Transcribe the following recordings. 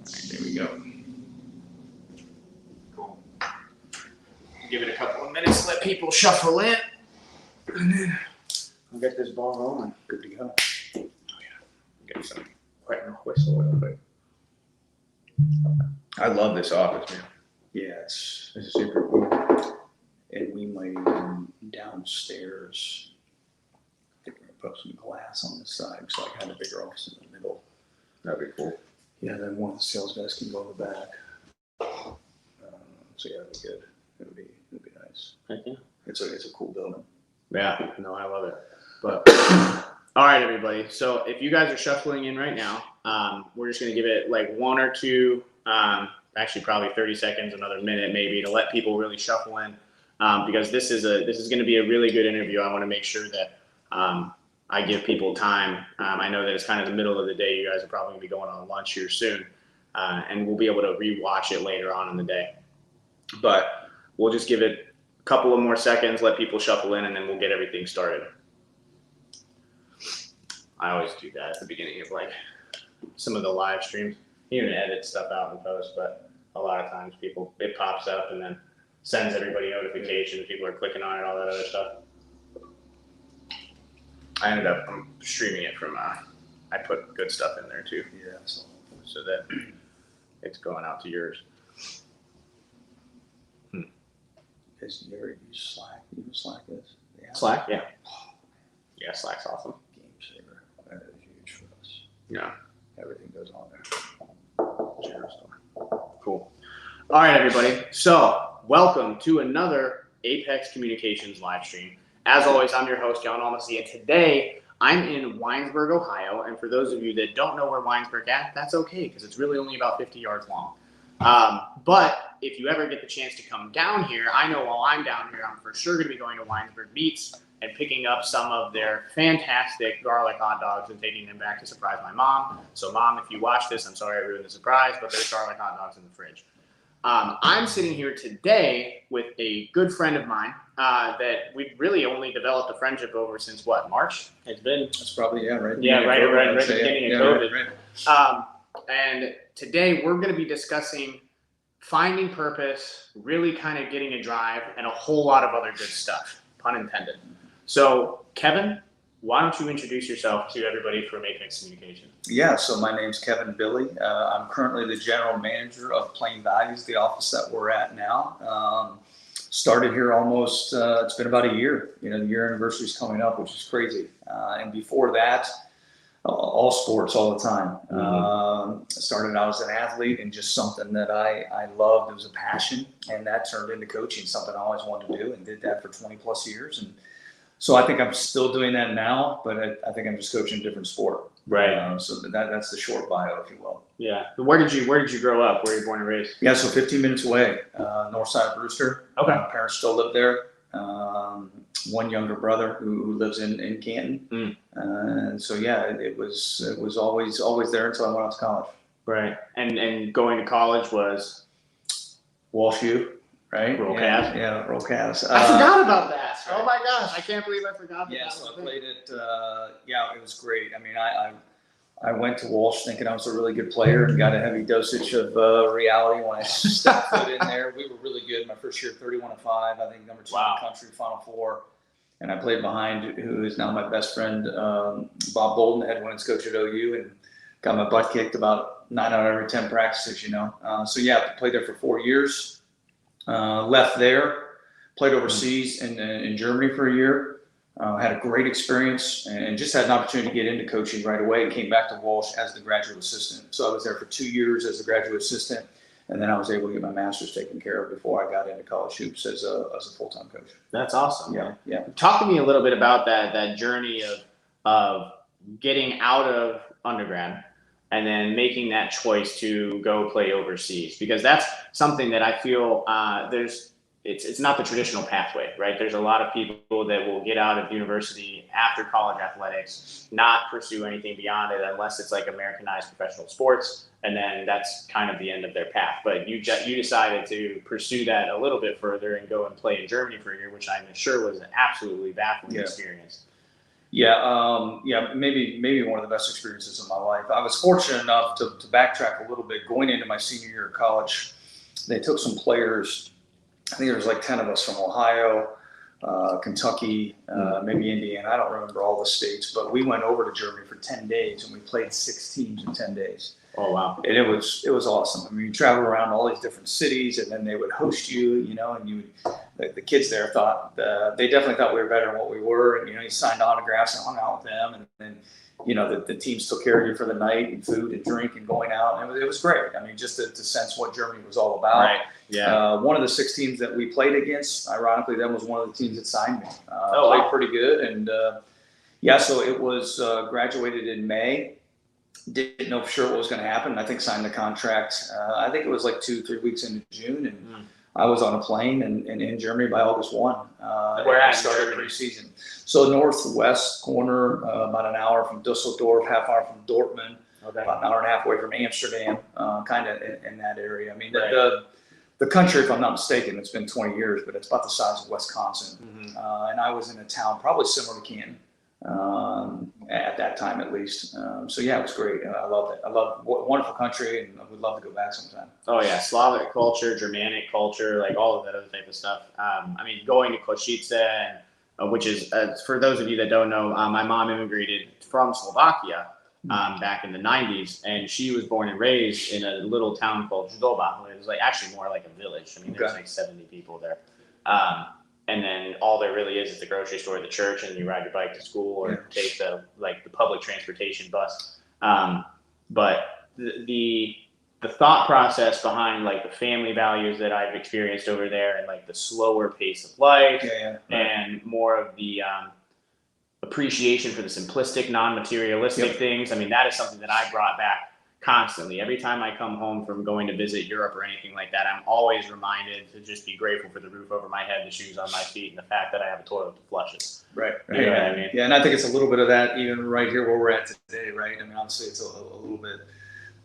There we go. Cool. Give it a couple of minutes, let people shuffle in, and then we'll get this ball rolling. Good to go. Oh, yeah. Get some wet and whistle real quick. I love this office, man. Yeah, This is super cool. and we might even downstairs. I think we're gonna put some glass on the side, so I have a bigger office in the middle. That'd be cool. Yeah, then one of the sales guys can go in the back. So yeah, that'd be good. It'd be nice. Heck yeah. It's a cool building. Yeah, no, I love it. But all right, everybody. So if you guys are shuffling in right now, we're just gonna give it like one or two, actually probably 30 seconds, another minute maybe, to let people really shuffle in, because this is going to be a really good interview. I want to make sure that I give people time. I know that it's kind of the middle of the day. You guys are probably going to be going on lunch here soon, and we'll be able to rewatch it later on in the day. But we'll just give it a couple of more seconds, let people shuffle in, and then we'll get everything started. I always do that at the beginning of like some of the live streams. You can edit stuff out and post, but a lot of times it pops up and then sends everybody notifications. People are clicking on it, all that other stuff. I ended up streaming it from, I put good stuff in there too. Yeah, So that it's going out to yours. Guys, you ever use Slack? You know Slack is? Yeah. Slack? Yeah. Yeah, Slack's awesome. Game saver. That is huge for us. Yeah. Everything goes on there. Cool. All right, everybody. So welcome to another Apex Communications live stream. As always, I'm your host, Jan Almasy, and today I'm in Winesburg, Ohio. And for those of you that don't know where Winesburg is, that's okay, because it's really only about 50 yards long. But if you ever get the chance to come down here, I know while I'm down here, I'm for sure going to be going to Winesburg Meats and picking up some of their fantastic garlic hot dogs and taking them back to surprise my mom. So Mom, if you watch this, I'm sorry I ruined the surprise, but there's garlic hot dogs in the fridge. I'm sitting here today with a good friend of mine that we've really only developed a friendship over since what, March? It's been. That's probably, right. Yeah, right at the beginning of COVID. Right. And today we're going to be discussing finding purpose, really kind of getting a drive, and a whole lot of other good stuff, pun intended. So, Kevin, why don't you introduce yourself to everybody from Apex Communications? Yeah, so my name's Kevin Bille. I'm currently the general manager of Plain Values, the office that we're at now. Started here almost, it's been about a year. You know, the year anniversary is coming up, which is crazy. And before that, all sports all the time. Started out as an athlete and just something that I loved. It was a passion, and that turned into coaching, something I always wanted to do, and did that for 20 plus years. And so I think I'm still doing that now, but I think I'm just coaching a different sport. Right. So that's the short bio, if you will. Yeah. Where did you grow up? Where were you born and raised? Yeah, so 15 minutes away, north side of Brewster. Okay. My parents still live there. One younger brother who lives in Canton. And so yeah, it was always there until I went out to college. Right. And going to college was Walsh U, right? Roll Cavs. Yeah, Roll Cavs. I forgot about that. Oh my gosh, I can't believe I forgot about that. Yeah, so I played it. Yeah, it was great. I mean, I went to Walsh thinking I was a really good player and got a heavy dosage of reality when I stepped foot in there. We were really good. My first year, 31-5. I think number 2 in the country, Final Four. And I played behind who is now my best friend, Bob Bolden, head women's coach at OU, and got my butt kicked about 9 out of every 10 practices, you know. So yeah, played there for 4 years. Left there, played overseas in Germany for a year. Had a great experience and just had an opportunity to get into coaching right away, and came back to Walsh as the graduate assistant. So I was there for 2 years as a graduate assistant, and then I was able to get my master's taken care of before I got into college hoops as a full-time coach. That's awesome. Yeah. Talk to me a little bit about that journey of getting out of undergrad and then making that choice to go play overseas, because that's something that I feel it's not the traditional pathway, right? There's a lot of people that will get out of university after college athletics, not pursue anything beyond it unless it's like Americanized professional sports, and then that's kind of the end of their path. But you decided to pursue that a little bit further and go and play in Germany for a year, which I'm sure was an absolutely baffling experience. Maybe one of the best experiences of my life. I was fortunate enough to backtrack a little bit. Going into my senior year of college, they took some players. I think there was like 10 of us from Ohio, Kentucky, maybe Indiana. I don't remember all the states, but we went over to Germany for 10 days and we played 6 teams in 10 days. Oh, wow. And it was awesome. I mean, you travel around all these different cities, and then they would host you, and the kids there thought, they definitely thought we were better than what we were. And, you signed autographs and hung out with them. And then, the teams took care of you for the night, and food and drink and going out. And it was great. I mean, just to sense what Germany was all about. Right. Yeah. One of the 6 teams that we played against, ironically, that was one of the teams that signed me. Wow. Played pretty good. And, so it was graduated in May. Didn't know for sure what was going to happen. I think signed the contract. I think it was like 2-3 weeks into June, and I was on a plane and in Germany by August 1. Where at? Started preseason. So northwest corner, about an hour from Dusseldorf, half hour from Dortmund, about an hour and a half away from Amsterdam, kind of in that area. I mean, the country, if I'm not mistaken, it's been 20 years, but it's about the size of Wisconsin. And I was in a town probably similar to Canton. At that time, at least. It was great. I loved it. I love wonderful country, and I would love to go back sometime. Oh yeah, Slavic culture, Germanic culture, like all of that other type of stuff. I mean, going to Košice, which is for those of you that don't know, my mom immigrated from Slovakia back in the 90s, and she was born and raised in a little town called Zdoba. It was like actually more like a village. I mean, there's like 70 people there. And then all there really is the grocery store, the church, and you ride your bike to school or take the public transportation bus. But the thought process behind like the family values that I've experienced over there, and like the slower pace of life, and more of the appreciation for the simplistic, non-materialistic things. I mean, that is something that I brought back constantly. Every time I come home from going to visit Europe or anything like that, I'm always reminded to just be grateful for the roof over my head, the shoes on my feet, and the fact that I have a toilet to flush it. Right. You know what I mean? Yeah, and I think it's a little bit of that even right here where we're at today, right? I mean, obviously it's a little bit,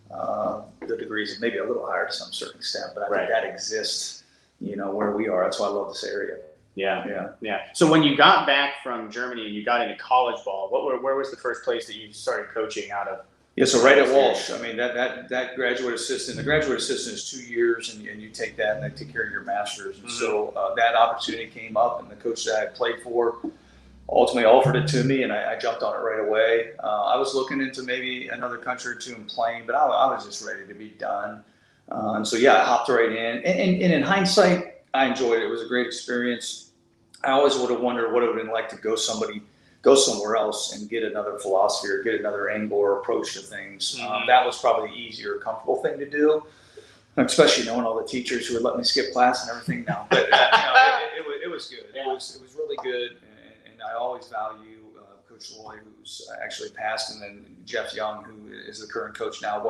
the degrees maybe a little higher to some certain extent, but I think that exists, where we are. That's why I love this area. Yeah. So when you got back from Germany and you got into college ball, where was the first place that you started coaching out of? Yeah, so right at Walsh. I mean, that graduate assistant, the graduate assistant is 2 years, and you take that and they take care of your master's. And so that opportunity came up, and the coach that I played for ultimately offered it to me, and I jumped on it right away. I was looking into maybe another country or two and playing, but I was just ready to be done. I hopped right in. And in hindsight, I enjoyed it. It was a great experience. I always would have wondered what it would have been like to go somewhere else and get another philosophy or get another angle or approach to things. That was probably the easier, comfortable thing to do, especially knowing all the teachers who would let me skip class and everything now. But it was good. It was really good, and I always value Coach Loy, who's actually passed, and then Jeff Young, who is the current coach now.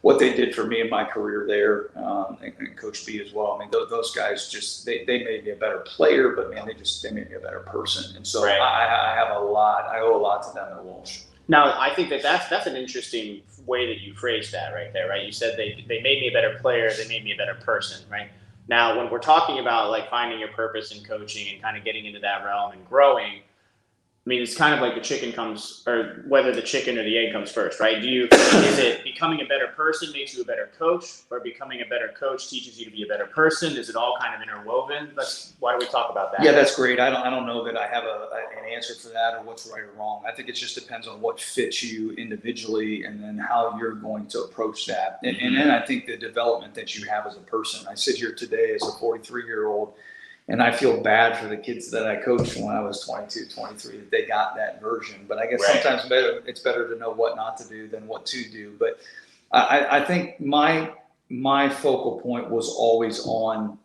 What they did for me in my career there, and Coach B as well. I mean, those guys they made me a better player, but man, they made me a better person. And so I owe a lot to them at Walsh. Now, I think that's an interesting way that you phrased that right there, right? You said they made me a better player, they made me a better person, right? Now, when we're talking about like finding your purpose in coaching and kind of getting into that realm and growing, I mean, it's kind of like or whether the chicken or the egg comes first, right? Is it becoming a better person makes you a better coach, or becoming a better coach teaches you to be a better person? Is it all kind of interwoven? Why do we talk about that? Yeah, that's great. I don't know that I have an answer for that or what's right or wrong. I think it just depends on what fits you individually, and then how you're going to approach that. And then I think the development that you have as a person. I sit here today as a 43-year-old, and I feel bad for the kids that I coached when I was 22, 23, that they got that version. But I guess sometimes it's better to know what not to do than what to do. But I think my focal point was always on,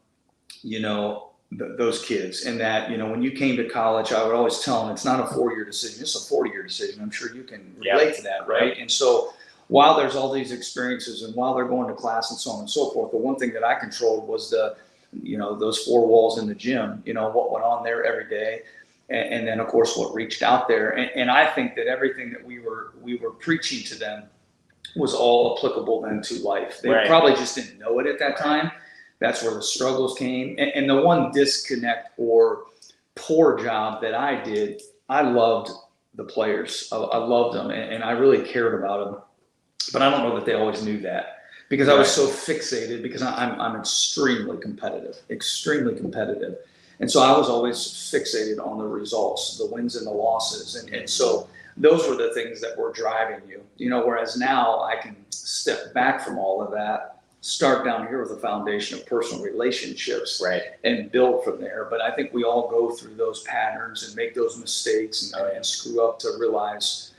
those kids. And that, when you came to college, I would always tell them it's not a 4-year decision. It's a 40-year decision. I'm sure you can relate to that, right? And so while there's all these experiences and while they're going to class and so on and so forth, the one thing that I controlled was those 4 walls in the gym, what went on there every day. And then of course, what reached out there. And I think that everything that we were preaching to them was all applicable then to life. They probably just didn't know it at that time. That's where the struggles came. And the one disconnect or poor job that I did, I loved the players. I loved them, and I really cared about them. But I don't know that they always knew that, because I was so fixated, because I'm extremely competitive. And so I was always fixated on the results, the wins and the losses. And so those were the things that were driving you, whereas now I can step back from all of that, start down here with a foundation of personal relationships, and build from there. But I think we all go through those patterns and make those mistakes and screw up to realize,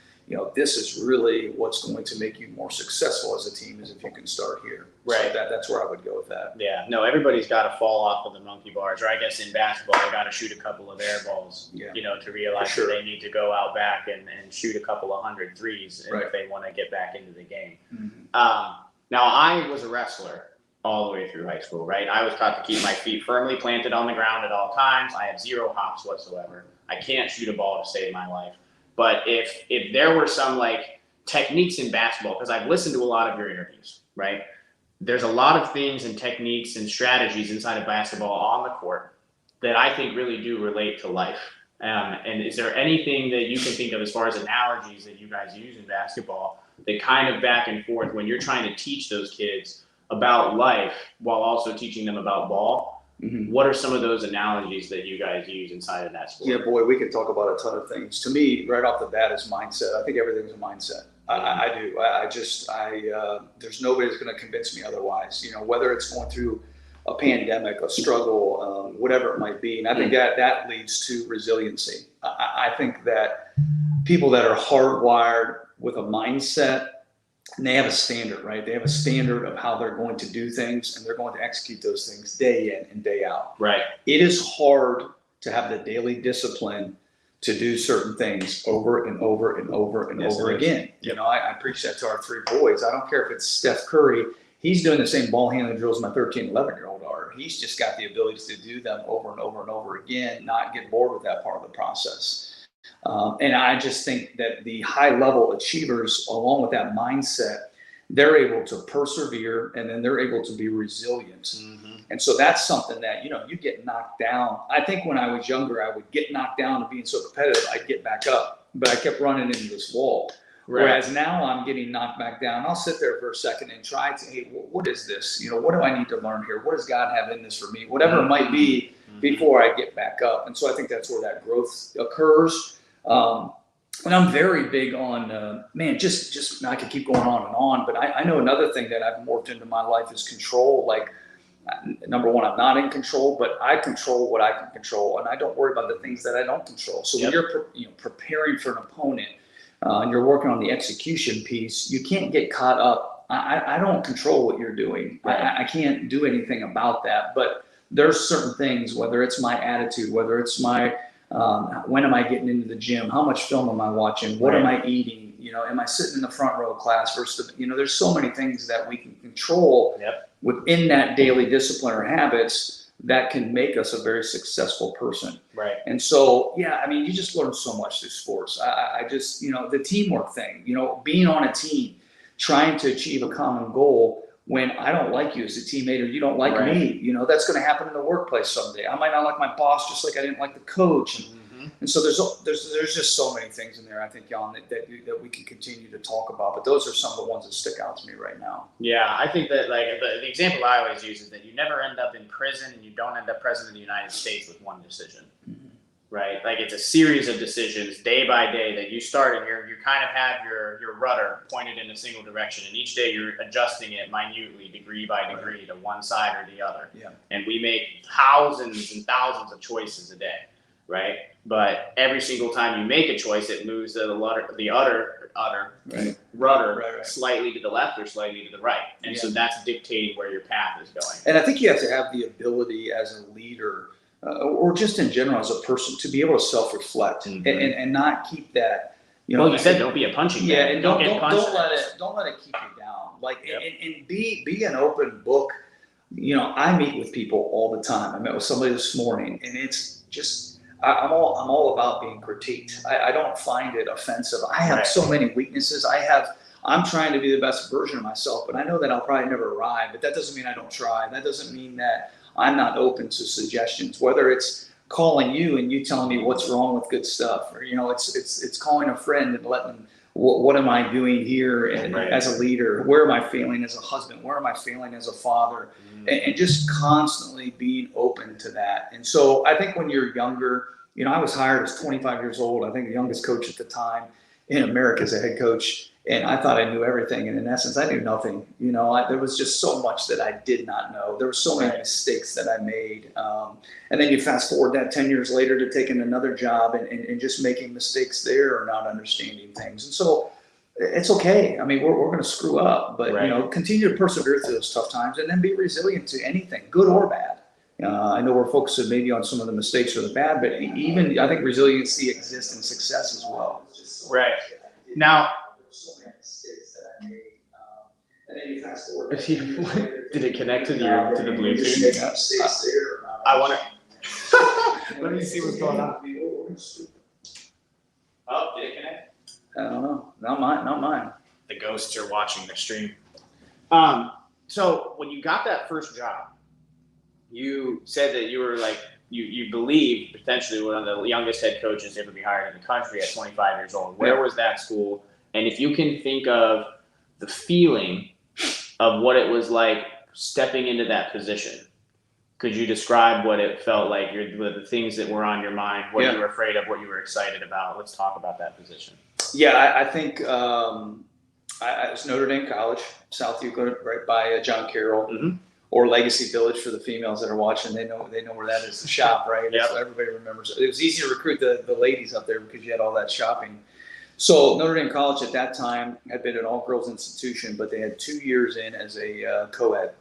this is really what's going to make you more successful as a team, is if you can start here. So that's where I would go with that. Yeah, no, everybody's got to fall off of the monkey bars, or I guess in basketball, they got to shoot a couple of air balls, to realize that they need to go out back and shoot a couple of 100 threes if they want to get back into the game. Now, I was a wrestler all the way through high school, right? I was taught to keep my feet firmly planted on the ground at all times. I have zero hops whatsoever. I can't shoot a ball to save my life. But if there were some techniques in basketball, because I've listened to a lot of your interviews, right? There's a lot of things and techniques and strategies inside of basketball on the court that I think really do relate to life. And is there anything that you can think of as far as analogies that you guys use in basketball that kind of back and forth when you're trying to teach those kids about life while also teaching them about ball? What are some of those analogies that you guys use inside of that sport? Yeah, boy, we could talk about a ton of things. To me, right off the bat is mindset. I think everything's a mindset. I do. There's nobody that's going to convince me otherwise. Whether it's going through a pandemic, a struggle, whatever it might be. And I think that leads to resiliency. I think that people that are hardwired with a mindset, and they have a standard, right? They have a standard of how they're going to do things, and they're going to execute those things day in and day out. Right. It is hard to have the daily discipline to do certain things over and over and over and over again. I preach that to our 3 boys. I don't care if it's Steph Curry. He's doing the same ball handling drills my 13, 11-year-old are. He's just got the ability to do them over and over and over again, not get bored with that part of the process. And I just think that the high-level achievers, along with that mindset, they're able to persevere, and then they're able to be resilient. And so that's something that, you get knocked down. I think when I was younger, I would get knocked down and being so competitive, I'd get back up. But I kept running into this wall. Whereas now I'm getting knocked back down. I'll sit there for a second and try to, hey, what is this? What do I need to learn here? What does God have in this for me? Whatever it might be before I get back up. And so I think that's where that growth occurs. And I'm very big on, just I could keep going on, but I know another thing that I've morphed into my life is control. Number one, I'm not in control, but I control what I can control, and I don't worry about the things that I don't control. So when you're preparing for an opponent, and you're working on the execution piece, you can't get caught up. I don't control what you're doing. I can't do anything about that, but there's certain things, whether it's my attitude, whether it's my when am I getting into the gym? How much film am I watching? What am I eating? Am I sitting in the front row class versus, there's so many things that we can control within that daily discipline or habits that can make us a very successful person. Right. And so, you just learn so much through sports. I just, the teamwork thing, being on a team, trying to achieve a common goal. When I don't like you as a teammate, or you don't like me, that's going to happen in the workplace someday. I might not like my boss, just like I didn't like the coach. And so there's just so many things in there, I think, Jan, that we can continue to talk about. But those are some of the ones that stick out to me right now. Yeah, I think that the example I always use is that you never end up in prison, and you don't end up president of the United States with one decision. Right? It's a series of decisions day by day that you start, and you kind of have your rudder pointed in a single direction, and each day you're adjusting it minutely, degree by degree, to one side or the other. And we make thousands and thousands of choices a day, right? But every single time you make a choice, it moves the rudder slightly to the left or slightly to the right. And so that's dictating where your path is going. And I think you have to have the ability as a leader, or just in general as a person, to be able to self-reflect and not keep that. You said don't be a punching bag. Yeah, and don't let it keep you down. And be an open book. I meet with people all the time. I met with somebody this morning, and it's just I'm all about being critiqued. I don't find it offensive. I have so many weaknesses. I'm trying to be the best version of myself, but I know that I'll probably never arrive. But that doesn't mean I don't try. That doesn't mean that I'm not open to suggestions, whether it's calling you and you telling me what's wrong with good stuff, or it's calling a friend and letting them, what am I doing here and as a leader? Where am I failing as a husband? Where am I failing as a father? And just constantly being open to that. And so I think when you're younger, I was hired as 25 years old. I think the youngest coach at the time in America as a head coach. And I thought I knew everything. And in essence, I knew nothing. There was just so much that I did not know. There were so many mistakes that I made. And then you fast forward that 10 years later to taking another job and just making mistakes there or not understanding things. And so it's okay. I mean, we're going to screw up, but, continue to persevere through those tough times and then be resilient to anything, good or bad. I know we're focusing maybe on some of the mistakes or the bad, but even I think resiliency exists in success as well. Right. Now, did it connect to the Bluetooth? I want to. Let me see what's going on. Oh, did it connect? I don't know. Not mine. The ghosts are watching the stream. So when you got that first job, you said that you were like, you believed potentially one of the youngest head coaches ever be hired in the country at 25 years old. Where was that school? And if you can think of the feeling of what it was like stepping into that position, could you describe what it felt like, the things that were on your mind, what you were afraid of, what you were excited about? Let's talk about that position. Yeah, I think I was Notre Dame College, South Euclid, right by John Carroll, or Legacy Village for the females that are watching. They know where that is, the shop, right? That's what everybody remembers. It was easy to recruit the ladies up there because you had all that shopping. So Notre Dame College at that time had been an all-girls institution, but they had 2 years in as a co-ed.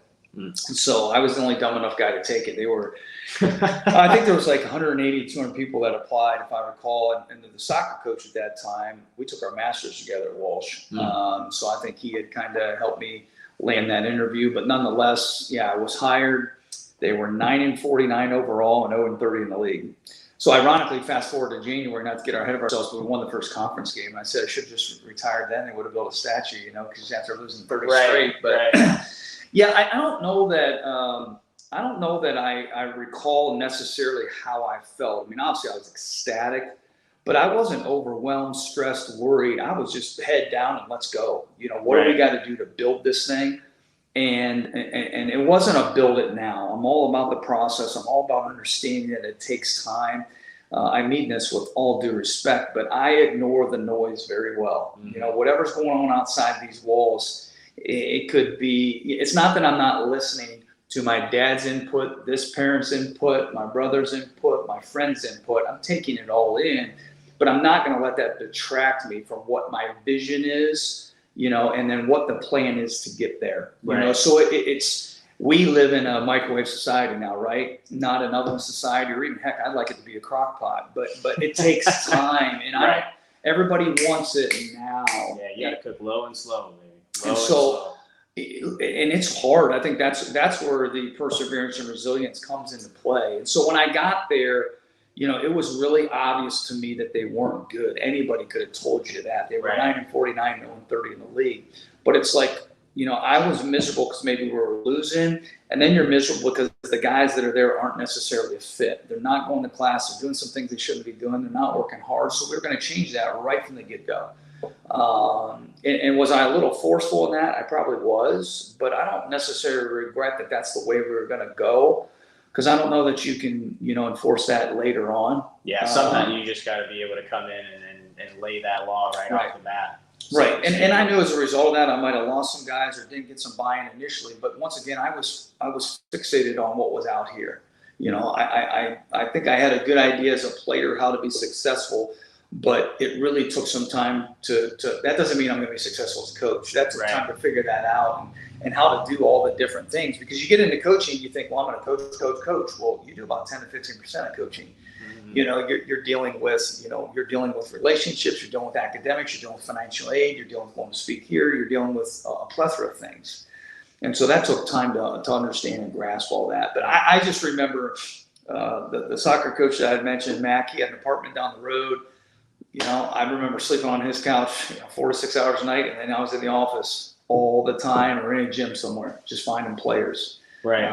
So I was the only dumb enough guy to take it. They were, I think there was like 180, 200 people that applied, if I recall. And the soccer coach at that time, we took our masters together at Walsh. So I think he had kind of helped me land that interview. But nonetheless, I was hired. They were 9-49 overall and 0-30 in the league. So ironically, fast forward to January, not to get ahead of ourselves, but we won the first conference game. And I said I should have just retired then. They would have built a statue, because after losing 30 straight. But I don't know that I recall necessarily how I felt. I mean, obviously I was ecstatic, but I wasn't overwhelmed, stressed, worried. I was just head down and let's go. What do we got to do to build this thing? And it wasn't a build it now. I'm all about the process. I'm all about understanding that it takes time. I mean this with all due respect, but I ignore the noise very well. Whatever's going on outside these walls, it could be, it's not that I'm not listening to my dad's input, this parent's input, my brother's input, my friend's input. I'm taking it all in, but I'm not going to let that detract me from what my vision is, and then what the plan is to get there. So it's, we live in a microwave society now, right? Not an oven society, or even heck, I'd like it to be a crock pot, but it takes time, and everybody wants it now. Yeah, you got to cook low and slow, baby. And it's hard. I think that's where the perseverance and resilience comes into play. And so when I got there, it was really obvious to me that they weren't good. Anybody could have told you that. They were 9-49, 0-30 in the league. But it's like, I was miserable because maybe we were losing. And then you're miserable because the guys that are there aren't necessarily a fit. They're not going to class. They're doing some things they shouldn't be doing. They're not working hard. So we're going to change that right from the get-go. And was I a little forceful in that? I probably was. But I don't necessarily regret that that's the way we were going to go. Because I don't know that you can, enforce that later on. Yeah, sometimes you just got to be able to come in and lay that law right off the bat. Right, and I knew as a result of that, I might have lost some guys or didn't get some buy-in initially. But once again, I was fixated on what was out here. I think I had a good idea as a player how to be successful, but it really took some time to that doesn't mean I'm going to be successful as a coach. That took time to figure that out and how to do all the different things. Because you get into coaching, you think, well, I'm going to coach. Well, you do about 10 to 15% of coaching. You're dealing with relationships, you're dealing with academics, you're dealing with financial aid, you're dealing with going to speak here, you're dealing with a plethora of things. And so that took time to understand and grasp all that. But I just remember the soccer coach that I had mentioned, Mac, he had an apartment down the road. I remember sleeping on his couch 4 to 6 hours a night, and then I was in the office all the time or in a gym somewhere, just finding players. Right.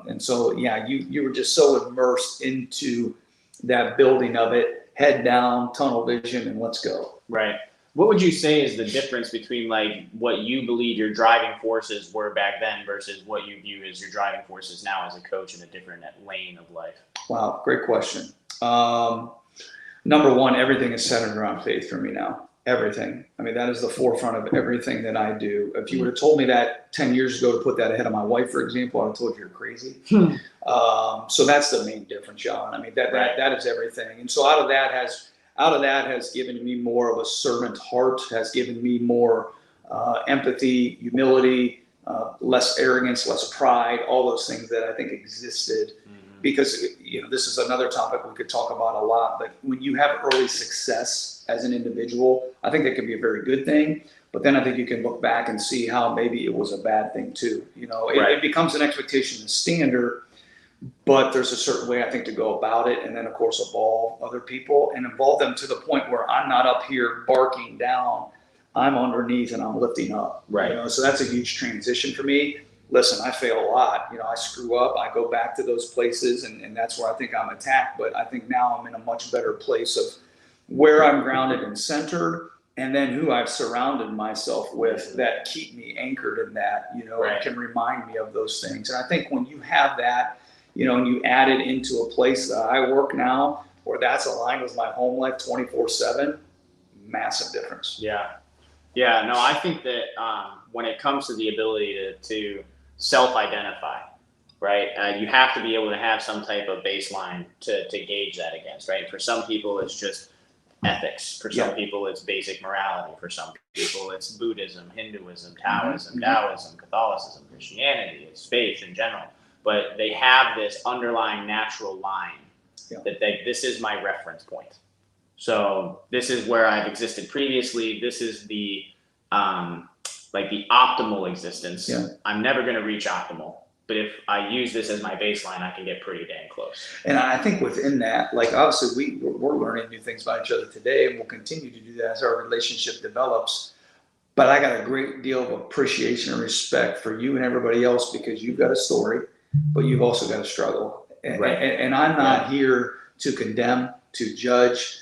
And so, you were just so immersed into that building of it, head down, tunnel vision, and let's go. Right. What would you say is the difference between like what you believe your driving forces were back then versus what you view as your driving forces now as a coach in a different lane of life? Wow, great question. Number one, everything is centered around faith for me now. Everything. I mean, that is the forefront of everything that I do. If you would have told me that 10 years ago to put that ahead of my wife, for example, I would have told you you're crazy. So that's the main difference, John. I mean, that is everything. And so out of that has given me more of a servant heart, has given me more empathy, humility, less arrogance, less pride, all those things that I think existed. Because, this is another topic we could talk about a lot, but when you have early success as an individual, I think that can be a very good thing. But then I think you can look back and see how maybe it was a bad thing too. It becomes an expectation and standard, but there's a certain way I think to go about it. And then of course, involve other people and involve them to the point where I'm not up here barking down, I'm underneath and I'm lifting up. Right. So that's a huge transition for me. Listen, I fail a lot. I screw up. I go back to those places, and that's where I think I'm attacked. But I think now I'm in a much better place of where I'm grounded and centered, and then who I've surrounded myself with that keep me anchored in that, and can remind me of those things. And I think when you have that, and you add it into a place that I work now, where that's aligned with my home life 24/7, massive difference. Yeah. Yeah. No, I think that when it comes to the ability to self-identify, right? You have to be able to have some type of baseline to gauge that against, right? For some people, it's just ethics. For some people, it's basic morality. For some people, it's Buddhism, Hinduism, Taoism, Catholicism, Christianity. It's faith in general. But they have this underlying natural line that this is my reference point. So this is where I've existed previously. This is the the optimal existence. I'm never going to reach optimal, but if I use this as my baseline, I can get pretty dang close. And I think within that, obviously we're learning new things about each other today, and we'll continue to do that as our relationship develops. But I got a great deal of appreciation and respect for you and everybody else, because you've got a story, but you've also got a struggle. And I'm not here to condemn, to judge,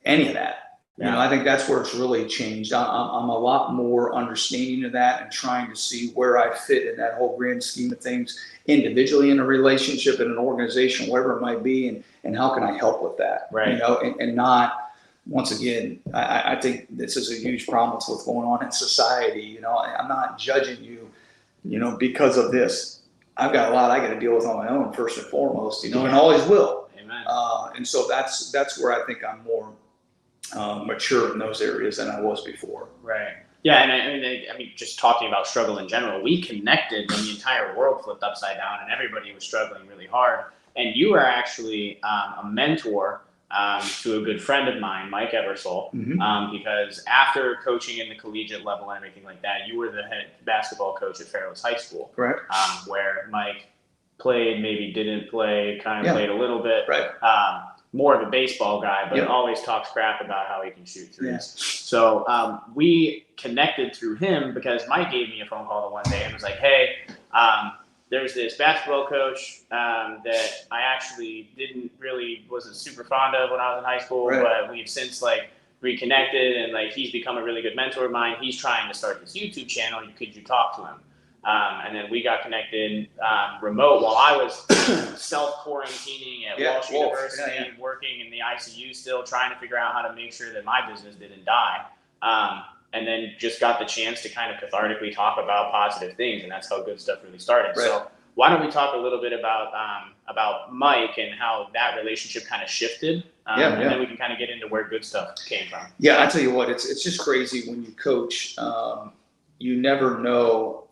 any of that. I think that's where it's really changed. I'm a lot more understanding of that and trying to see where I fit in that whole grand scheme of things, individually in a relationship, in an organization, whatever it might be, and how can I help with that? Right. And not, once again, I think this is a huge problem with what's going on in society. I'm not judging you, because of this. I've got a lot I got to deal with on my own, first and foremost, and always will. Amen. And so that's where I think I'm more mature in those areas than I was before. Right. Yeah, and I mean, just talking about struggle in general, we connected when the entire world flipped upside down and everybody was struggling really hard. And you are actually a mentor to a good friend of mine, Mike Eversole, because after coaching in the collegiate level and everything like that, you were the head basketball coach at Fair Hills High School. Correct. Where Mike played, maybe didn't play, kind of played a little bit. Right. More of a baseball guy, but always talks crap about how he can shoot threes. So we connected through him because Mike gave me a phone call the one day and was like, hey, there's this basketball coach that I actually wasn't super fond of when I was in high school, but we've since reconnected, and he's become a really good mentor of mine. He's trying to start this YouTube channel. Could you talk to him? And then we got connected remote while I was self-quarantining at Walsh University, working in the ICU still, trying to figure out how to make sure that my business didn't die. And then just got the chance to kind of cathartically talk about positive things, and that's how good stuff really started. Right. So why don't we talk a little bit about Mike and how that relationship kind of shifted, and then we can kind of get into where good stuff came from. Yeah, I tell you what, it's just crazy when you coach. You never know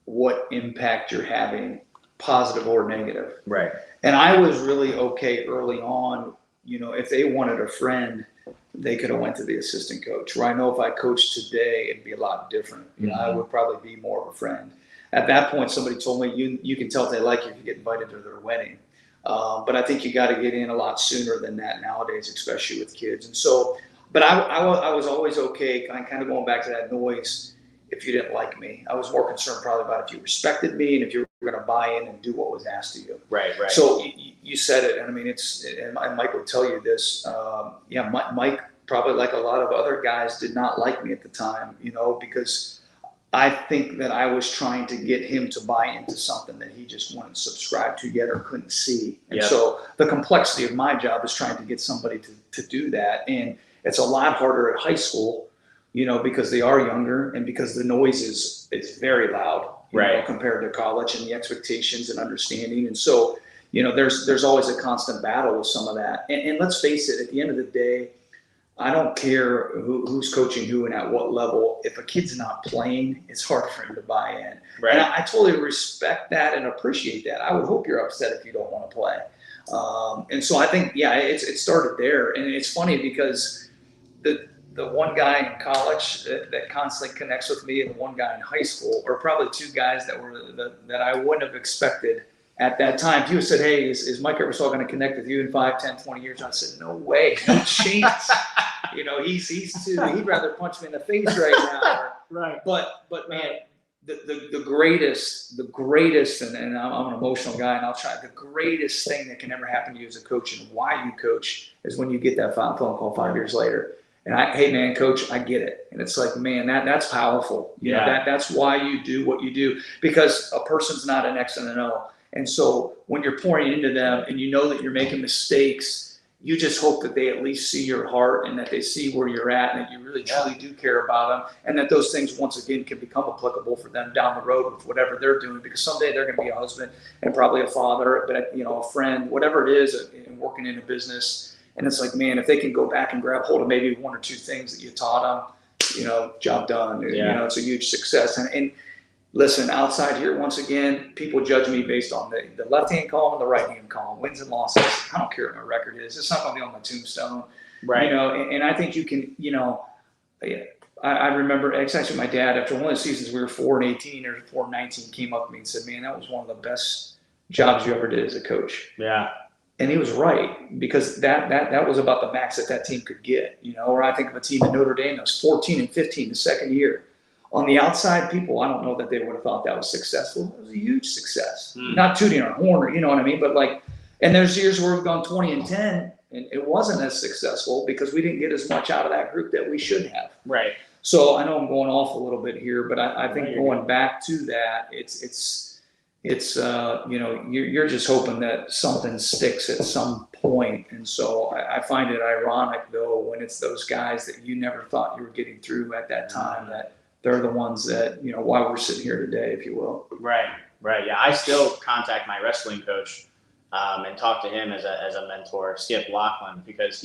what impact you're having, positive or negative. Right. And I was really okay early on. If they wanted a friend, they could have went to the assistant coach. Where I know if I coached today, it'd be a lot different. I would probably be more of a friend. At that point, somebody told me, you can tell if they like you if you get invited to their wedding. But I think you got to get in a lot sooner than that nowadays, especially with kids. And so, but I was always okay, kind of going back to that noise. If you didn't like me, I was more concerned probably about if you respected me and if you going to buy in and do what was asked of you. Right. So you said it, and I mean, and Mike would tell you this. Mike, probably like a lot of other guys, did not like me at the time, because I think that I was trying to get him to buy into something that he just wouldn't subscribe to yet or couldn't see. And so the complexity of my job is trying to get somebody to do that. And it's a lot harder at high school, because they are younger and because the noise is very loud, compared to college, and the expectations and understanding. And so, there's always a constant battle with some of that. And let's face it, at the end of the day, I don't care who's coaching who and at what level. If a kid's not playing, it's hard for him to buy in. Right. And I totally respect that and appreciate that. I would hope you're upset if you don't want to play. And so I think, it started there. And it's funny because the one guy in college that constantly connects with me and the one guy in high school are probably two guys that I wouldn't have expected at that time. If you had said, hey, is Mike Ebersol going to connect with you in 5, 10, 20 years? I said, no way, no chance. He'd rather punch me in the face right now. Right. But man, the greatest, and I'm an emotional guy, and I'll try. The greatest thing that can ever happen to you as a coach and why you coach is when you get that phone call 5 years later. And hey man, coach, I get it. And it's like, man, that's powerful. That's why you do what you do, because a person's not an X and an O. And so when you're pouring into them and you know that you're making mistakes, you just hope that they at least see your heart and that they see where you're at and that you really truly do care about them, and that those things once again can become applicable for them down the road with whatever they're doing, because someday they're going to be a husband and probably a father, but a friend, whatever it is, and working in a business. And it's like, man, if they can go back and grab hold of maybe 1 or 2 things that you taught them, job done. It's a huge success. And listen, outside here, once again, people judge me based on the left-hand column and the right-hand column, wins and losses. I don't care what my record is. It's not going to be on my tombstone. Right. And I think you can, I remember, it's actually my dad, after one of the seasons we were 4-18 or 4-19, came up to me and said, man, that was one of the best jobs you ever did as a coach. Yeah. And he was right, because that was about the max that team could get, or I think of a team in Notre Dame that was 14-15 the second year. On the outside, people, I don't know that they would have thought that was successful. It was a huge success. Not tooting our horn, you know what I mean? But and there's years where we've gone 20-10, and it wasn't as successful because we didn't get as much out of that group that we should have. Right. So I know I'm going off a little bit here, but I think going back to that, it's you're just hoping that something sticks at some point. And so I find it ironic, though, when it's those guys that you never thought you were getting through at that time, that they're the ones that, why we're sitting here today, if you will. Right. Yeah. I still contact my wrestling coach and talk to him as a mentor, Skip Laughlin, because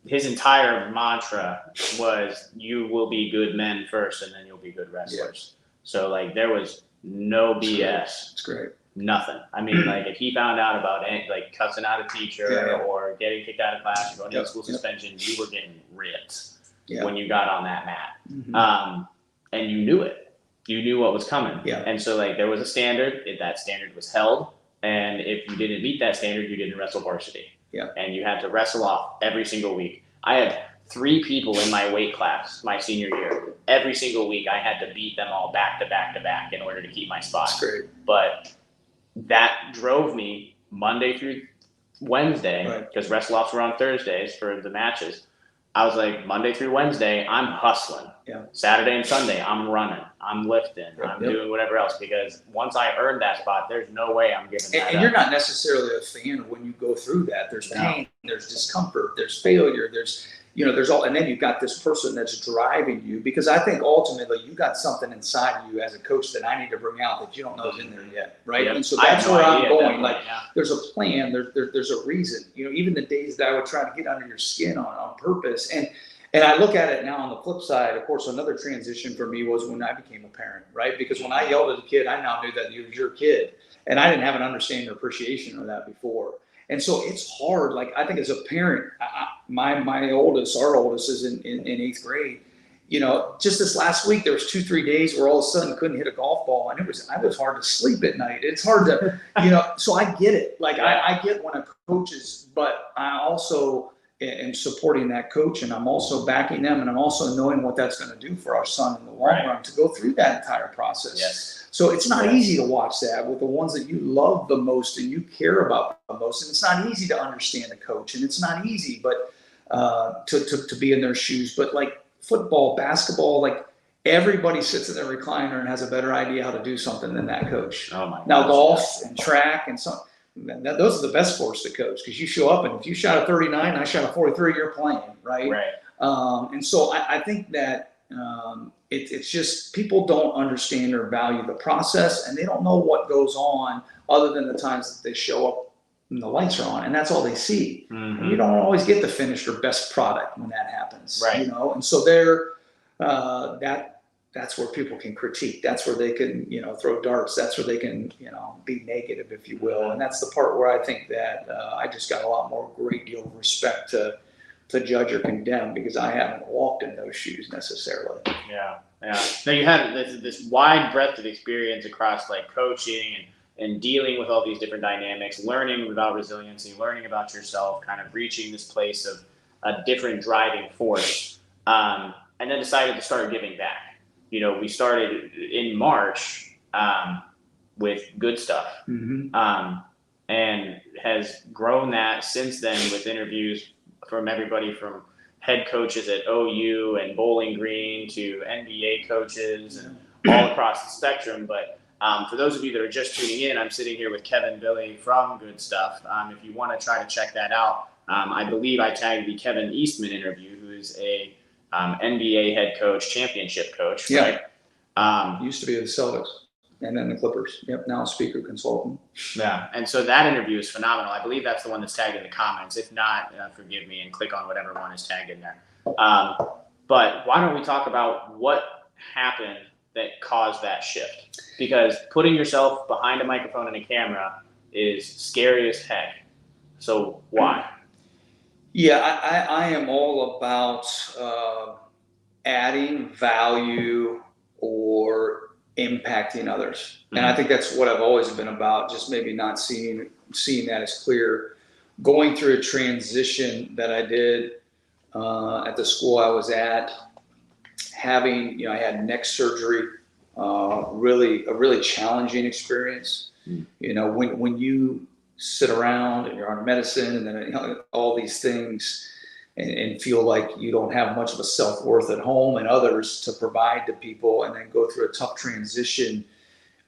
his entire mantra was, you will be good men first and then you'll be good wrestlers. Yeah. So there was no BS. It's great. Nothing. I mean, if he found out about cussing out a teacher or getting kicked out of class or going to school suspension, you were getting ripped when you got on that mat. Mm-hmm. And you knew it. You knew what was coming. Yeah. And so there was a standard. That standard was held. And if you didn't meet that standard, you didn't wrestle varsity. Yeah. And you had to wrestle off every single week. I had 3 people in my weight class my senior year. Every single week, I had to beat them all back to back to back in order to keep my spot. That's great. But that drove me Monday through Wednesday, because wrestle-offs were on Thursdays for the matches. I was like, Monday through Wednesday, I'm hustling. Yeah. Saturday and Sunday, I'm running, I'm lifting, I'm doing whatever else, because once I earned that spot, there's no way I'm giving that up. And you're not necessarily a fan when you go through that. There's pain, there's discomfort, there's failure, there's all, and then you've got this person that's driving you, because I think ultimately you got something inside you as a coach that I need to bring out that you don't know is in there yet, right? Yep. And so that's where I'm going. There's a plan, there's a reason. Even the days that I would try to get under your skin on purpose, and I look at it now on the flip side. Of course, another transition for me was when I became a parent, right? Because when I yelled at a kid, I now knew that he was your kid, and I didn't have an understanding or appreciation of that before. And so it's hard. I think as a parent, our oldest is in 8th grade. Just this last week, there was 2-3 days where all of a sudden couldn't hit a golf ball. And I was hard to sleep at night. It's hard to, so I get it. I get when a coach is, but I also, am supporting that coach, and I'm also backing them, and I'm also knowing what that's going to do for our son in the long run to go through that entire process. Yes. So it's not easy to watch that with the ones that you love the most and you care about the most. And it's not easy to understand a coach, and it's not easy, but to be in their shoes. But like football, basketball, like everybody sits in their recliner and has a better idea how to do something than that coach. Oh my now, gosh, golf and track and so those are the best sports to coach, because you show up and if you shot a 39 and I shot a 43, you're playing, right? And so I think that it's just people don't understand or value the process, and they don't know what goes on other than the times that they show up and the lights are on, and that's all they see. And you don't always get the finished or best product when that happens, you know. And so that's where people can critique. That's where they can, throw darts. That's where they can, be negative, if you will. And that's the part where I think that I just got a lot more great deal of respect to judge or condemn, because I haven't walked in those shoes necessarily. Yeah. Now you had this wide breadth of experience across like coaching and dealing with all these different dynamics, learning about resiliency, learning about yourself, kind of reaching this place of a different driving force, and then decided to start giving back. We started in March with Good Stuff, and has grown that since then with interviews from everybody from head coaches at OU and Bowling Green to NBA coaches and all across the spectrum. But for those of you that are just tuning in, I'm sitting here with Kevin Bille from Good Stuff. If you want to try to check that out, I believe I tagged the Kevin Eastman interview, who is a NBA head coach, championship coach, right? Used to be the Celtics and then the Clippers. Yep, now a speaker consultant. Yeah, and so that interview is phenomenal. I believe that's the one that's tagged in the comments. If not, forgive me and click on whatever one is tagged in there. But why don't we talk about what happened that caused that shift? Because putting yourself behind a microphone and a camera is scary as heck. So why? Yeah, I am all about adding value or impacting others. And I think that's what I've always been about, just maybe not seeing that as clear. Going through a transition that I did at the school I was at, having, I had neck surgery, a really challenging experience. When you sit around and you're on medicine and then all these things and feel like you don't have much of a self-worth at home and others to provide to people, and then go through a tough transition,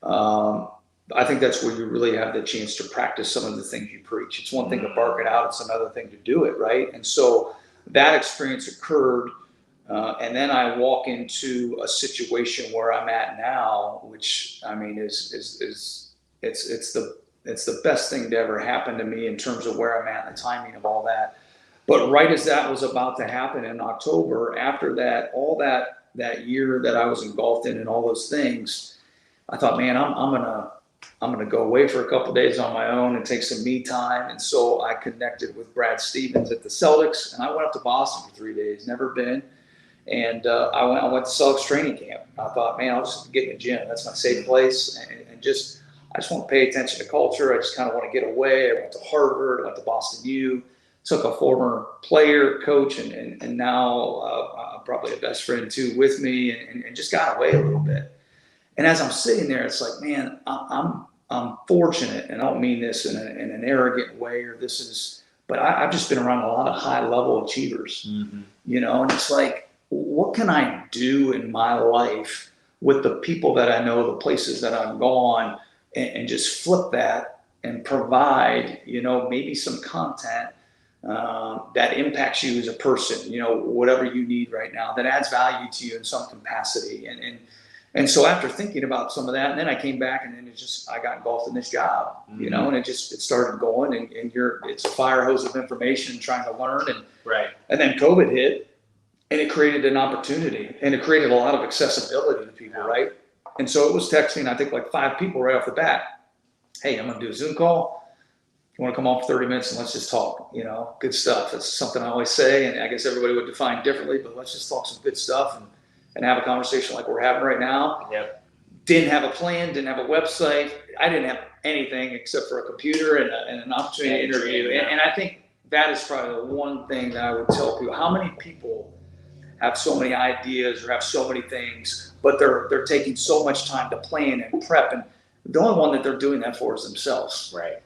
I think that's where you really have the chance to practice some of the things you preach. It's one thing to bark it out, it's another thing to do it, right? And so that experience occurred, and then I walk into a situation where I'm at now, which I mean is it's the best thing to ever happen to me in terms of where I'm at and the timing of all that. But right as that was about to happen in October, after that, all that year that I was engulfed in and all those things, I thought, man, I'm gonna go away for a couple of days on my own and take some me time. And so I connected with Brad Stevens at the Celtics, and I went up to Boston for 3 days, never been. And I went to Celtics training camp. I thought, man, I'll just get in the gym. That's my safe place, and I just want to pay attention to culture. I just kind of want to get away. I went to Harvard, I went to Boston U. Took a former player, coach, and now probably a best friend too with me, and just got away a little bit. And as I'm sitting there, it's like, man, I'm fortunate, and I don't mean this in an arrogant way, but I've just been around a lot of high level achievers, and it's like, what can I do in my life with the people that I know, the places that I've gone, and just flip that and provide, maybe some content that impacts you as a person, whatever you need right now, that adds value to you in some capacity. And so after thinking about some of that, and then I came back, and then I got engulfed in this job, and it started going, and it's a fire hose of information trying to learn. And then COVID hit, and it created an opportunity, and it created a lot of accessibility to people, right? And so it was texting, I think, like 5 people right off the bat. Hey, I'm going to do a Zoom call. You want to come on for 30 minutes and let's just talk, good stuff. It's something I always say, and I guess everybody would define differently, but let's just talk some good stuff and have a conversation like we're having right now. Yep. Didn't have a plan, didn't have a website. I didn't have anything except for a computer and an opportunity to interview. And I think that is probably the one thing that I would tell people. How many people have so many ideas or have so many things, but they're taking so much time to plan and prep, and the only one that they're doing that for is themselves. Right.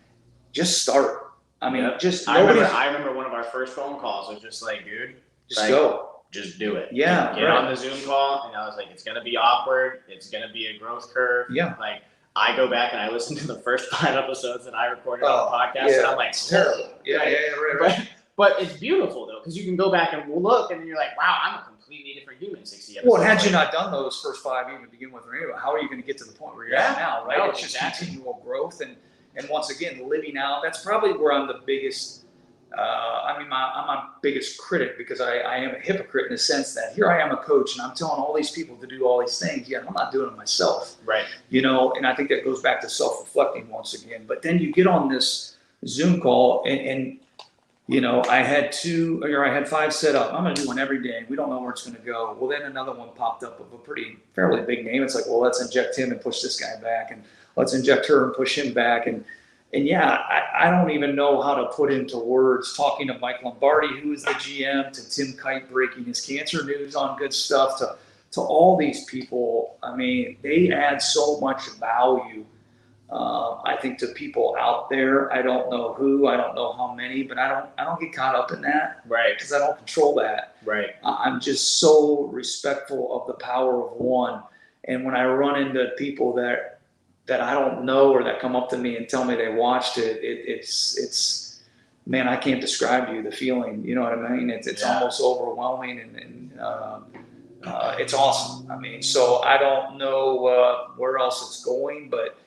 Just start. I mean, just I remember one of our first phone calls was just like, dude, just go. Just do it. Yeah. Get on the Zoom call, and I was like, it's gonna be awkward. It's gonna be a growth curve. Yeah. Like, I go back and I listen to the first 5 episodes that I recorded on the podcast, and I'm like, it's terrible. Yeah, right. But it's beautiful though, because you can go back and look, and you're like, wow, I'm a completely different human 60 episodes. Well, had you not done those first 5 even to begin with, or anyway, how are you going to get to the point where you're at now, right? No, it's just continual growth, and once again, living out. That's probably where I'm the biggest. I'm my biggest critic, because I am a hypocrite in the sense that here I am a coach and I'm telling all these people to do all these things, yet I'm not doing it myself. Right. And I think that goes back to self-reflecting once again. But then you get on this Zoom call and I had 5 set up. I'm going to do one every day. We don't know where it's going to go. Well, then another one popped up of a fairly big name. It's like, well, let's inject him and push this guy back, and let's inject her and push him back. And yeah, I don't even know how to put into words, talking to Mike Lombardi, who is the GM, to Tim Kite breaking his cancer news on Good Stuff, to all these people. I mean, they add so much value, I think, to people out there. I don't know who, I don't know how many, but I don't get caught up in that. Right. Because I don't control that. Right. I'm just so respectful of the power of one. And when I run into people that I don't know, or that come up to me and tell me they watched it, it's man, I can't describe to you the feeling. You know what I mean? It's almost overwhelming, and it's awesome. I mean, so I don't know where else it's going, but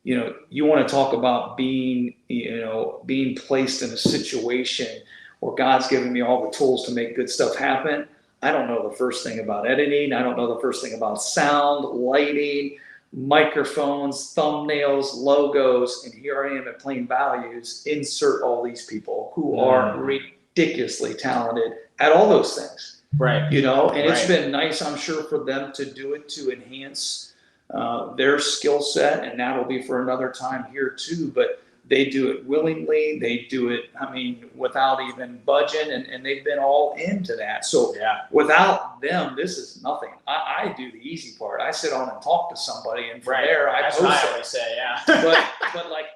you want to talk about being placed in a situation where God's given me all the tools to make good stuff happen. I don't know the first thing about editing. I don't know the first thing about sound, lighting, microphones, thumbnails, logos, and here I am at Plain Values. Insert all these people who are ridiculously talented at all those things. Right. And it's been nice, I'm sure, for them to do it to enhance their skill set, and that'll be for another time here too. But they do it willingly. They do it, without even budging, and they've been all into that. So without them, this is nothing. I do the easy part. I sit on and talk to somebody, and from there I post it. That's what I always say, but like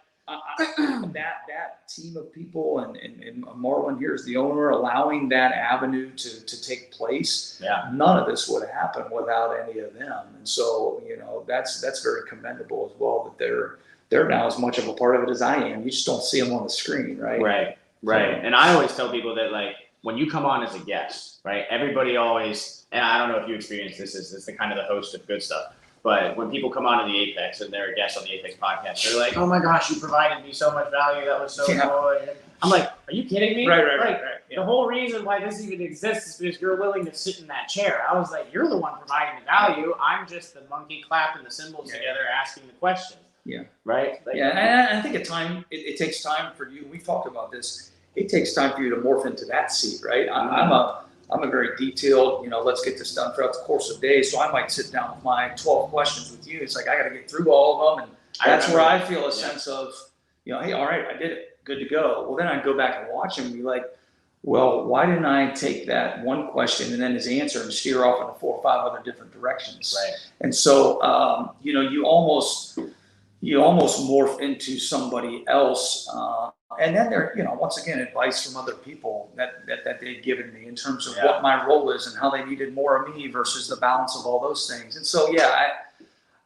that team of people, and Marlon here is the owner, allowing that avenue to take place. Yeah. None of this would happen without any of them, and so that's very commendable as well, that they're now as much of a part of it as I am. You just don't see them on the screen, right? Right. And I always tell people that, like, when you come on as a guest, right, everybody always, and I don't know if you experience this as the kind of the host of Good Stuff, but when people come on to the Apex and they're a guest on the Apex podcast, they're like, oh my gosh, you provided me so much value. That was so cool. I'm like, are you kidding me? Right. The whole reason why this even exists is because you're willing to sit in that chair. I was like, you're the one providing the value. I'm just the monkey clapping the cymbals together, asking the questions. Yeah. Right? And I think at time, it takes time for you. We've talked about this. It takes time for you to morph into that seat, right? I'm a very detailed, let's get this done throughout the course of the day. So I might sit down with my 12 questions with you. It's like, I got to get through all of them. And that's where I feel a sense of, hey, all right, I did it. Good to go. Well, then I go back and watch him and be like, well, why didn't I take that one question and then his answer and steer off into 4 or 5 other different directions? Right. And so, you almost morph into somebody else. And then there, once again, advice from other people that they've given me in terms of what my role is and how they needed more of me versus the balance of all those things. And so,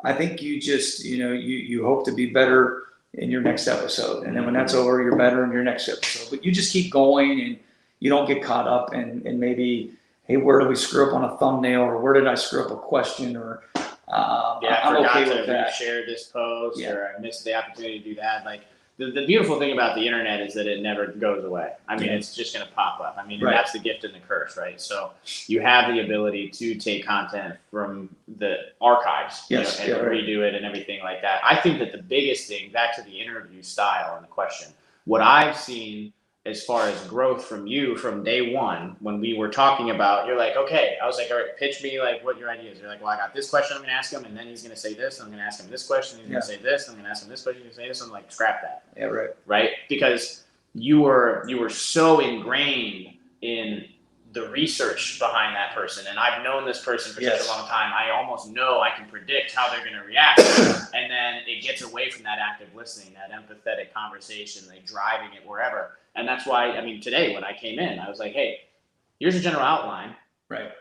I think you just, you hope to be better in your next episode. And then when that's over, you're better in your next episode. But you just keep going, and you don't get caught up in maybe, hey, where did we screw up on a thumbnail, or where did I screw up a question, or I forgot to share this post, or I missed the opportunity to do that. Like, the beautiful thing about the internet is that it never goes away. It's just going to pop up. And that's the gift and the curse, right? So you have the ability to take content from the archives and redo it and everything like that. I think that the biggest thing, back to the interview style and the question, what I've seen as far as growth from you from day one, when we were talking about, you're like, okay, I was like, all right, pitch me like what your idea is. You're like, well, I got this question I'm going to ask him, and then he's going to say this, and I'm going to ask him this question, he's going to say this, I'm going to ask him this question, he's going to say this. I'm like, scrap that. Yeah, right. Right? Because you were so ingrained in the research behind that person, and I've known this person for such a long time. I almost know I can predict how they're going to react, and then it gets away from that active listening, that empathetic conversation, like driving it wherever. And that's why, I mean, today when I came in, I was like, hey, here's a general outline, right?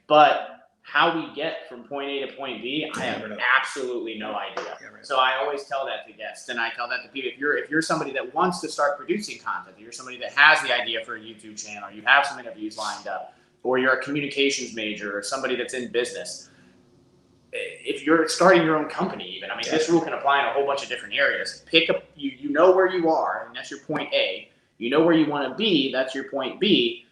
But how we get from point A to point B, I have absolutely no idea. So I always tell that to guests, and I tell that to people. If you're somebody that wants to start producing content, if you're somebody that has the idea for a YouTube channel, you have some interviews lined up, or you're a communications major or somebody that's in business, if you're starting your own company even, I mean, this rule can apply in a whole bunch of different areas. Pick up, you know where you are, and that's your point A. You know where you want to be, that's your point B.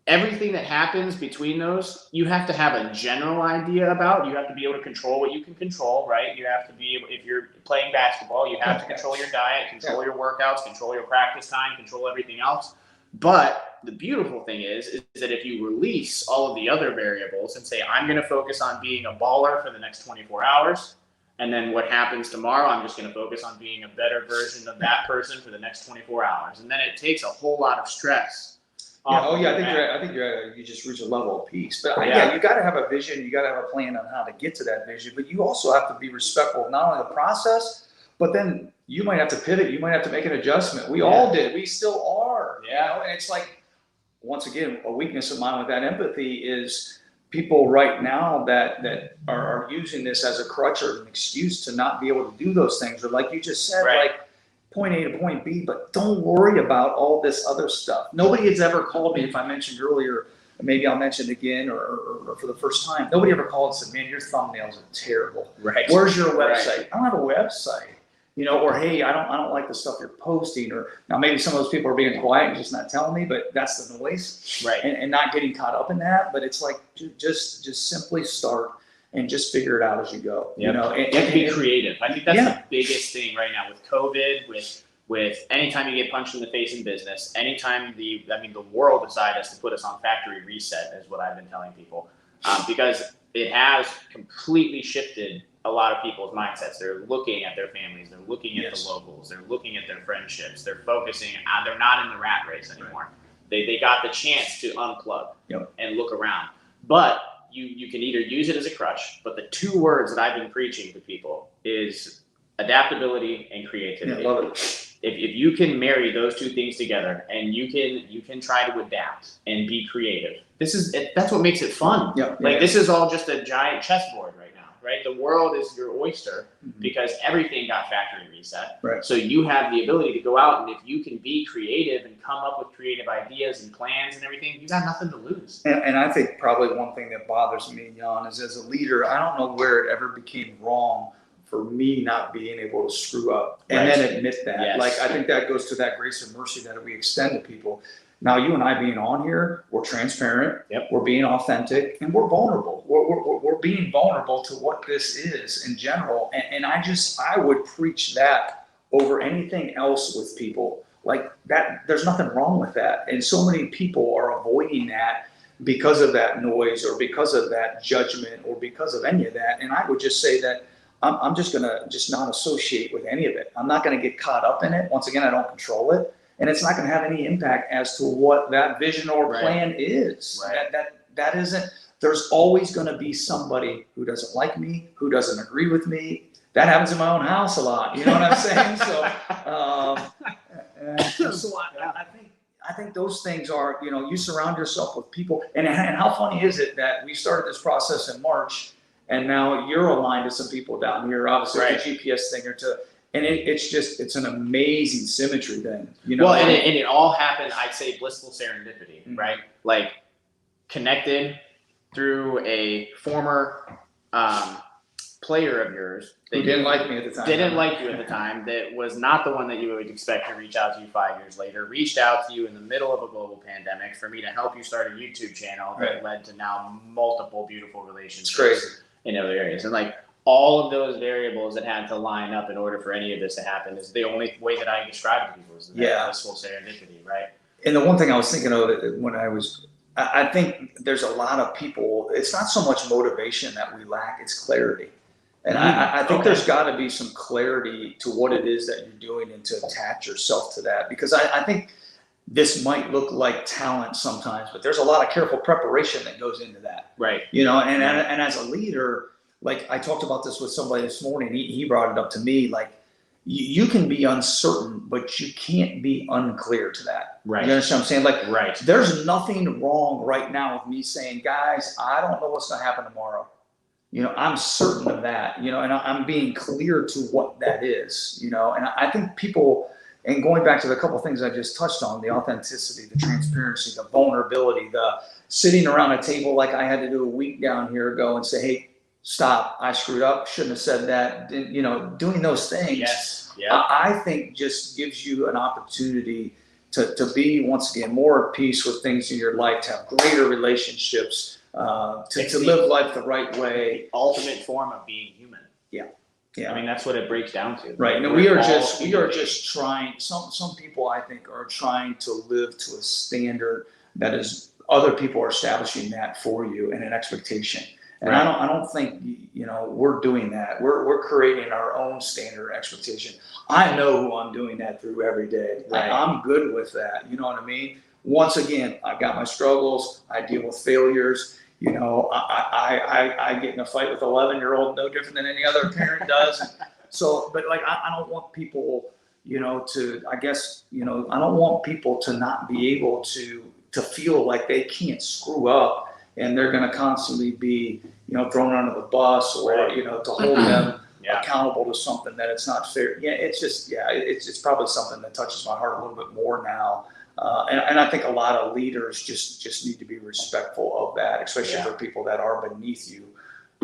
Everything that happens between those, you have to have a general idea about. You have to be able to control what you can control, right? You have to be able, if you're playing basketball, you have to control your diet, control your workouts, control your practice time, control everything else. But the beautiful thing is that if you release all of the other variables and say, I'm going to focus on being a baller for the next 24 hours, and then what happens tomorrow, I'm just going to focus on being a better version of that person for the next 24 hours. And then it takes a whole lot of stress. I think you just reach a level of peace. But you got to have a vision. You got to have a plan on how to get to that vision. But you also have to be respectful of not only the process, but then you might have to pivot. You might have to make an adjustment. We all did. We still are. Yeah. And it's like, once again, a weakness of mine with that empathy is people right now that are using this as a crutch or an excuse to not be able to do those things. Or like you just said, like point A to point B, but don't worry about all this other stuff. Nobody has ever called me, if I mentioned earlier, maybe I'll mention it again or for the first time, nobody ever called and said, man, your thumbnails are terrible. Right. Where's your website? I don't have a website. Or hey, I don't like the stuff you're posting. Or now maybe some of those people are being quiet and just not telling me, but that's the noise. Right. And not getting caught up in that. But it's like just simply start and just figure it out as you go. Yep. You have to be creative. I think that's the biggest thing right now with COVID, with anytime you get punched in the face in business, anytime the world decided to put us on factory reset is what I've been telling people, because it has completely shifted a lot of people's mindsets. They're looking at their families, they're looking at the locals, they're looking at their friendships, they're focusing on, they're not in the rat race anymore. They got the chance to unplug and look around. But you can either use it as a crutch, but the two words that I've been preaching to people is adaptability and creativity. Yeah, love it. If you can marry those two things together and you can try to adapt and be creative, that's what makes it fun. This is all just a giant chessboard right now, right? The world is your oyster because everything got factory reset. Right. So you have the ability to go out, and if you can be creative and come up with creative ideas and plans and everything, you got nothing to lose. And I think probably one thing that bothers me, Jan, is as a leader, I don't know where it ever became wrong for me not being able to screw up and then admit that. Yes. Like, I think that goes to that grace and mercy that we extend to people. Now, you and I being on here, we're transparent, we're being authentic, and we're vulnerable. We're being vulnerable to what this is in general. And I would preach that over anything else with people. Like that, there's nothing wrong with that. And so many people are avoiding that because of that noise or because of that judgment or because of any of that. And I would just say that I'm just going to not associate with any of it. I'm not going to get caught up in it. Once again, I don't control it. And it's not going to have any impact as to what that vision or plan is. That isn't, there's always going to be somebody who doesn't like me, who doesn't agree with me. That happens in my own house a lot. You know what I'm saying? So, I think those things are, you surround yourself with people. And how funny is it that we started this process in March, and now you're aligned to some people down here, obviously the GPS thing and it's an amazing symmetry then, Well, and it all happened, I'd say, blissful serendipity, right? Like connected through a former player of yours that didn't like me at the time. Didn't like you at the time. That was not the one that you would expect to reach out to you 5 years later. Reached out to you in the middle of a global pandemic for me to help you start a YouTube channel that led to now multiple beautiful relationships in other areas. And like all of those variables that had to line up in order for any of this to happen is the only way that I describe it to people is the blissful serendipity, right? And the one thing I was thinking of when I think there's a lot of people, it's not so much motivation that we lack, it's clarity. And I think there's got to be some clarity to what it is that you're doing and to attach yourself to that. Because I think this might look like talent sometimes, but there's a lot of careful preparation that goes into that. Right. And as a leader, like I talked about this with somebody this morning, he brought it up to me, like you can be uncertain, but you can't be unclear to that. Right. You understand what I'm saying? Like, right. There's nothing wrong right now with me saying, guys, I don't know what's going to happen tomorrow. I'm certain of that, and I'm being clear to what that is, and I think people, and going back to the couple of things I just touched on, the authenticity, the transparency, the vulnerability, the sitting around a table like I had to do a week down here ago and say, hey, stop, I screwed up, shouldn't have said that, doing those things, yes. Yeah. I think just gives you an opportunity to be, once again, more at peace with things in your life, to have greater relationships, to live life the right way. The ultimate form of being human. Yeah. I mean, that's what it breaks down to. Right. No, we are just trying. Some people, I think, are trying to live to a standard that is other people are establishing that for you and an expectation. And right. I don't think we're doing that. We're creating our own standard expectation. I know who I'm doing that through every day. Right. I'm good with that. You know what I mean? Once again, I've got my struggles. I deal with failures. I get in a fight with an 11-year-old no different than any other parent does. So, but like, I don't want people, to, I guess, I don't want people to not be able to feel like they can't screw up and they're going to constantly be, thrown under the bus or, right. To hold them accountable to something that it's not fair. Yeah, it's probably something that touches my heart a little bit more now. And I think a lot of leaders just need to be respectful of that, especially for people that are beneath you.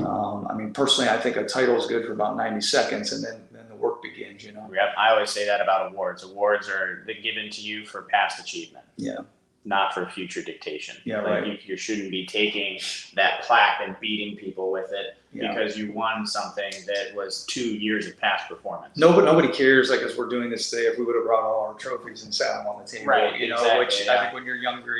I mean, personally, I think a title is good for about 90 seconds, and then the work begins. Yep. I always say that about awards. Awards are given to you for past achievement. Yeah. Not for future dictation. Yeah, like right. You shouldn't be taking that plaque and beating people with it because you won something that was 2 years of past performance. Nobody cares, like, as we're doing this today, if we would have brought all our trophies and sat them on the table, right, exactly, which I think when you're younger,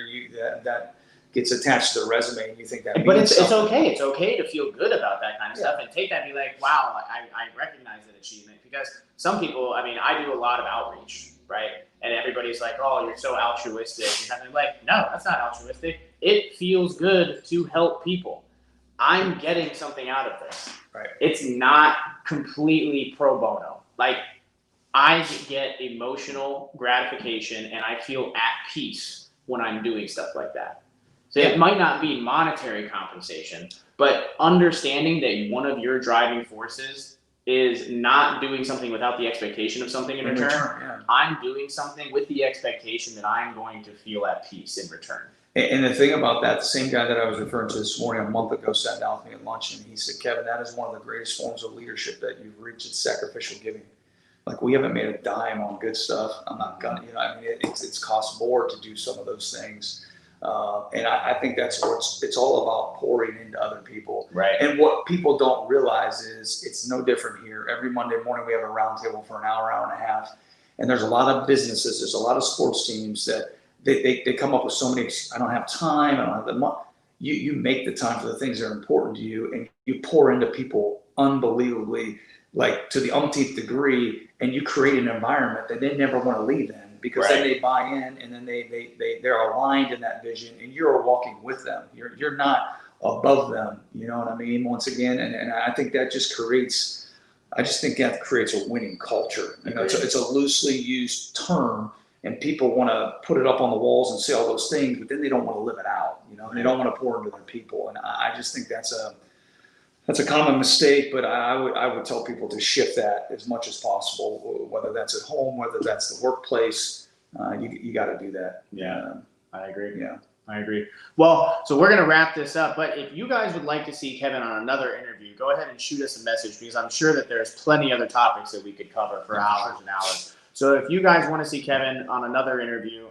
that gets attached to the resume and you think that means But it's something. okay. It's okay to feel good about that kind of stuff and take that and be like, wow, I recognize that achievement. Because some people, I mean, I do a lot of outreach, right? And everybody's like, oh, you're so altruistic. And I'm like, no, that's not altruistic. It feels good to help people. I'm getting something out of this. Right. It's not completely pro bono. Like, I get emotional gratification and I feel at peace when I'm doing stuff like that. So it might not be monetary compensation, but understanding that one of your driving forces is not doing something without the expectation of something in return. I'm doing something with the expectation that I'm going to feel at peace in return. And the thing about that, the same guy that I was referring to this morning a month ago sat down with me at lunch and he said, Kevin, that is one of the greatest forms of leadership that you've reached. It's sacrificial giving. Like, we haven't made a dime on good stuff. I'm not gonna, it's cost more to do some of those things. And I think that's what it's all about, pouring into other people. Right. And what people don't realize is it's no different here. Every Monday morning we have a roundtable for an hour and a half. And there's a lot of businesses, there's a lot of sports teams that they come up with so many, I don't have time, I don't have the money. You make the time for the things that are important to you, and you pour into people unbelievably, like to the umpteenth degree, and you create an environment that they never want to leave in. Because then they buy in, and then they're aligned in that vision, and you're walking with them. You're not above them. You know what I mean? Once again, and I think that just creates. I just think that creates a winning culture. It's a loosely used term, and people want to put it up on the walls and say all those things, but then they don't want to live it out. And they don't want to pour into their people, and I just think that's a common mistake, but I would tell people to shift that as much as possible, whether that's at home, whether that's the workplace. You got to do that. Yeah, I agree. Yeah, I agree. Well, so we're going to wrap this up, but if you guys would like to see Kevin on another interview, go ahead and shoot us a message, because I'm sure that there's plenty other topics that we could cover for hours and hours. So if you guys want to see Kevin on another interview,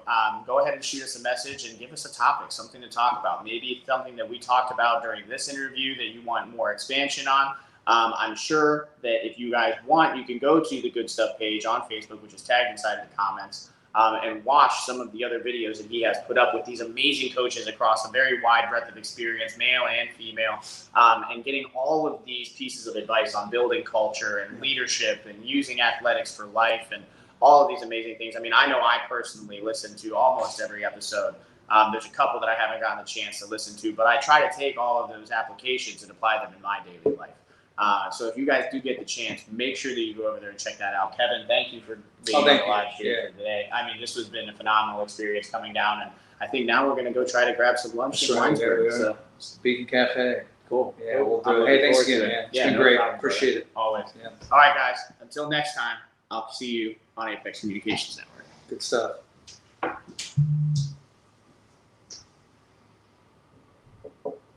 go ahead and shoot us a message and give us a topic, something to talk about. Maybe something that we talked about during this interview that you want more expansion on. I'm sure that if you guys want, you can go to the Good Stuff page on Facebook, which is tagged inside the comments. and watch some of the other videos that he has put up with these amazing coaches across a very wide breadth of experience, male and female, and getting all of these pieces of advice on building culture and leadership and using athletics for life and all of these amazing things. I mean, I know I personally listen to almost every episode. There's a couple that I haven't gotten a chance to listen to, but I try to take all of those applications and apply them in my daily life. So if you guys do get the chance, make sure that you go over there and check that out. Kevin, thank you for being on the live stream today. I mean, this has been a phenomenal experience coming down, and I think now we're going to go try to grab some lunch in Winesburg. So. Beacon Cafe. Cool. Yeah, we'll do it. Hey, thanks again, man. It's been great. Appreciate it. Always. Yeah. All right, guys. Until next time, I'll see you on Apex Communications Network. Good stuff.